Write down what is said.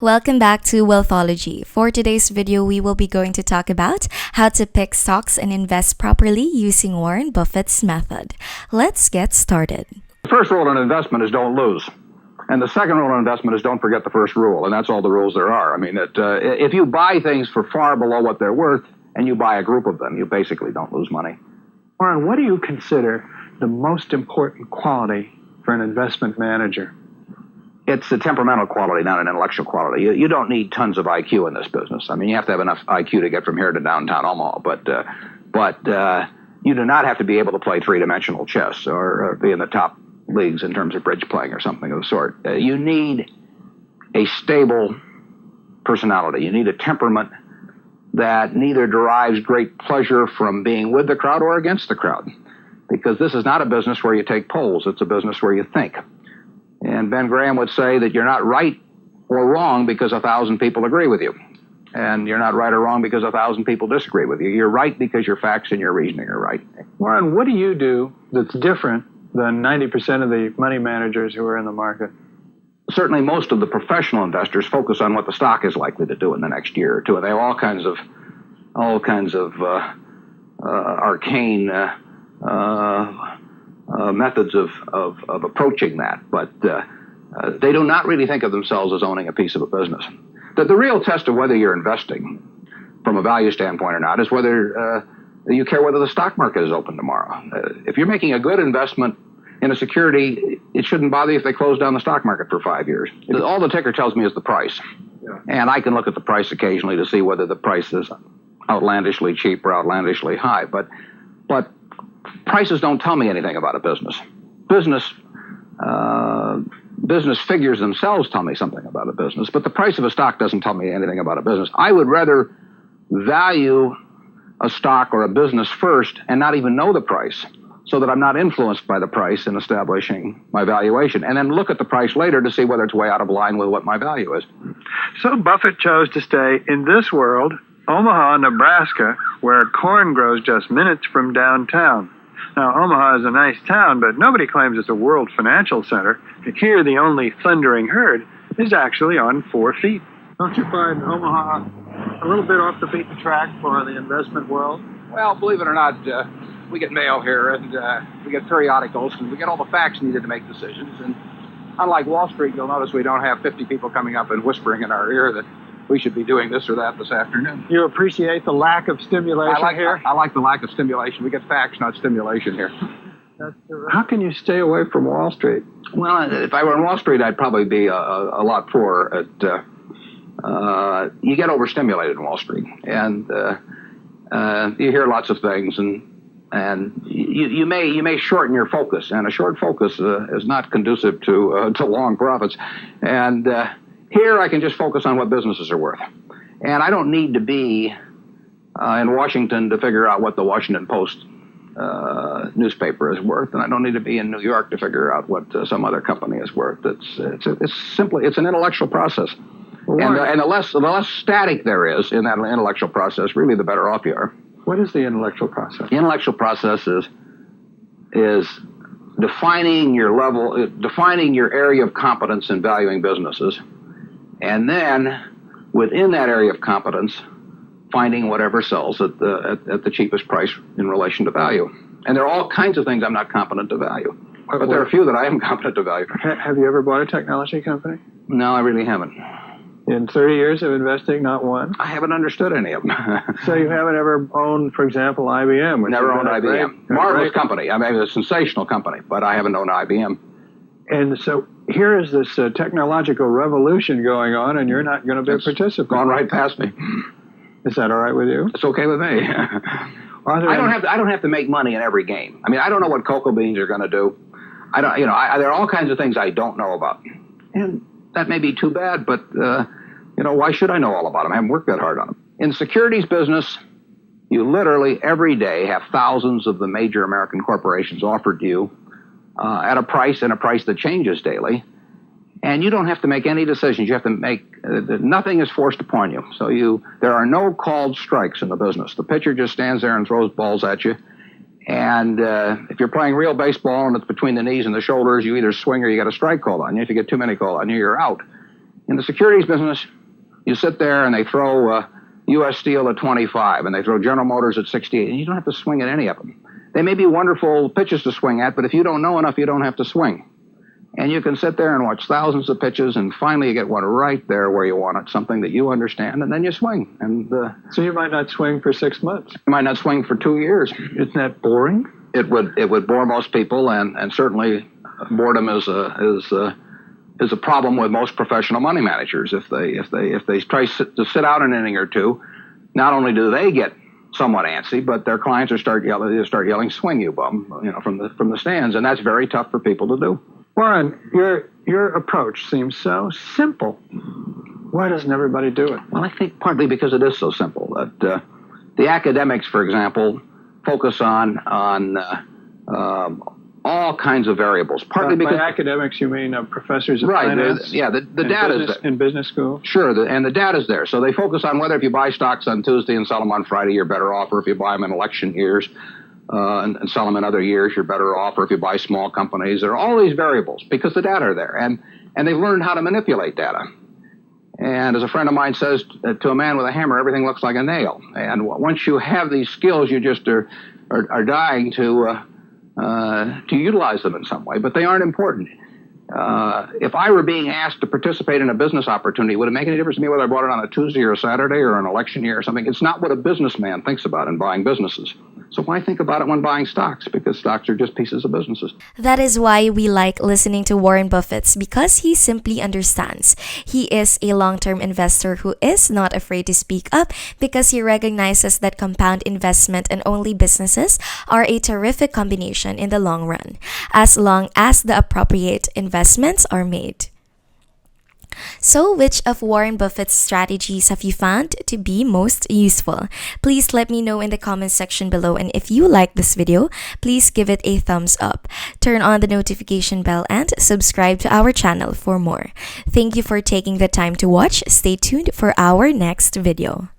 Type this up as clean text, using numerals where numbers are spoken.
Welcome back to Wealth-ology. For today's video, we will be going to talk about how to pick stocks and invest properly using Warren Buffett's method. Let's get started. The first rule in investment is don't lose. And the second rule in investment is don't forget the first rule, and that's all the rules there are. I mean, if you buy things for far below what they're worth and you buy a group of them, you basically don't lose money. Warren, what do you consider the most important quality for an investment manager? It's a temperamental quality, not an intellectual quality. You don't need tons of IQ in this business. I mean, you have to have enough IQ to get from here to downtown Omaha, but you do not have to be able to play three-dimensional chess or be in the top leagues in terms of bridge playing or something of the sort. You need a stable personality. You need a temperament that neither derives great pleasure from being with the crowd or against the crowd, because this is not a business where you take polls. It's a business where you think. And Ben Graham would say that you're not right or wrong because 1,000 people agree with you. And you're not right or wrong because 1,000 people disagree with you. You're right because your facts and your reasoning are right. Warren, what do you do that's different than 90% of the money managers who are in the market? Certainly most of the professional investors focus on what the stock is likely to do in the next year or two. And they have all kinds of arcane methods of approaching that, but they do not really think of themselves as owning a piece of a business. The real test of whether you're investing from a value standpoint or not is whether you care whether the stock market is open tomorrow. If you're making a good investment in a security, it shouldn't bother you if they close down the stock market for 5 years. All the ticker tells me is the price. Yeah. And I can look at the price occasionally to see whether the price is outlandishly cheap or outlandishly high, but prices don't tell me anything about a business. Business figures themselves tell me something about a business, but the price of a stock doesn't tell me anything about a business. I would rather value a stock or a business first and not even know the price, so that I'm not influenced by the price in establishing my valuation, and then look at the price later to see whether it's way out of line with what my value is. So Buffett chose to stay in this world, Omaha, Nebraska, where corn grows just minutes from downtown. Now, Omaha is a nice town, but nobody claims it's a world financial center. Here, the only thundering herd is actually on 4 feet. Don't you find Omaha a little bit off the beaten track for the investment world? Well, believe it or not, we get mail here, and we get periodicals, and we get all the facts needed to make decisions. And unlike Wall Street, you'll notice we don't have 50 people coming up and whispering in our ear that we should be doing this or that this afternoon. You appreciate the lack of stimulation here? I like the lack of stimulation. We get facts, not stimulation here. How can you stay away from Wall Street? Well, if I were on Wall Street, I'd probably be a lot poorer. You get overstimulated in Wall Street, and you hear lots of things, and you may shorten your focus, and a short focus is not conducive to long profits. And here I can just focus on what businesses are worth. And I don't need to be in Washington to figure out what the Washington Post newspaper is worth, and I don't need to be in New York to figure out what some other company is worth. It's an intellectual process. And the less static there is in that intellectual process, really the better off you are. What is the intellectual process? The intellectual process is defining your area of competence in valuing businesses, and then within that area of competence, finding whatever sells at the cheapest price in relation to value. And there are all kinds of things I'm not competent to value, but there are a few that I am competent to value. Have you ever bought a technology company? No, I really haven't. In 30 years of investing, not one? I haven't understood any of them. So you haven't ever owned, for example, IBM? Never owned IBM. Marvelous company. I mean, a sensational company, but I haven't owned IBM. And so here is this technological revolution going on, and you're not going to be a participant. Gone right past me. Is that all right with you? It's okay with me. I don't have to make money in every game. I mean, I don't know what cocoa beans are going to do. There are all kinds of things I don't know about, and that may be too bad, but why should I know all about them? I haven't worked that hard on them. In the securities business, you literally every day have thousands of the major American corporations offered to you at a price that changes daily. And you don't have to make any decisions. You have to nothing is forced upon you. So there are no called strikes in the business. The pitcher just stands there and throws balls at you. And if you're playing real baseball and it's between the knees and the shoulders, you either swing or you get a strike called on you. If you get too many called on you, you're out. In the securities business, you sit there and they throw U.S. Steel at 25, and they throw General Motors at 68, and you don't have to swing at any of them. They may be wonderful pitches to swing at, but if you don't know enough, you don't have to swing. And you can sit there and watch thousands of pitches, and finally you get one right there where you want it, something that you understand, and then you swing. And so you might not swing for 6 months. You might not swing for 2 years. Isn't that boring? It would bore most people, and certainly boredom is a problem with most professional money managers. If they try to sit out an inning or two, not only do they get somewhat antsy, but their clients start yelling, "Swing, you bum!" from the stands, and that's very tough for people to do. Warren, your approach seems so simple. Why doesn't everybody do it? Well, I think partly because it is so simple. That the academics, for example, focus on all kinds of variables. Partly because by academics you mean professors of right, finance. The data is in business school. Sure, and the data is there. So they focus on whether if you buy stocks on Tuesday and sell them on Friday, you're better off, or if you buy them in election years and sell them in other years, you're better off, or if you buy small companies. There are all these variables because the data are there, and they've learned how to manipulate data. And as a friend of mine says, to a man with a hammer, everything looks like a nail. And once you have these skills, you just are dying to utilize them in some way, but they aren't important. If I were being asked to participate in a business opportunity, would it make any difference to me whether I bought it on a Tuesday or a Saturday or an election year or something? It's not what a businessman thinks about in buying businesses. So why think about it when buying stocks? Because stocks are just pieces of businesses. That is why we like listening to Warren Buffett, because he simply understands. He is a long-term investor who is not afraid to speak up because he recognizes that compound investment and only businesses are a terrific combination in the long run, as long as the appropriate investments are made. So, which of Warren Buffett's strategies have you found to be most useful? Please let me know in the comment section below, and if you like this video, please give it a thumbs up. Turn on the notification bell and subscribe to our channel for more. Thank you for taking the time to watch. Stay tuned for our next video.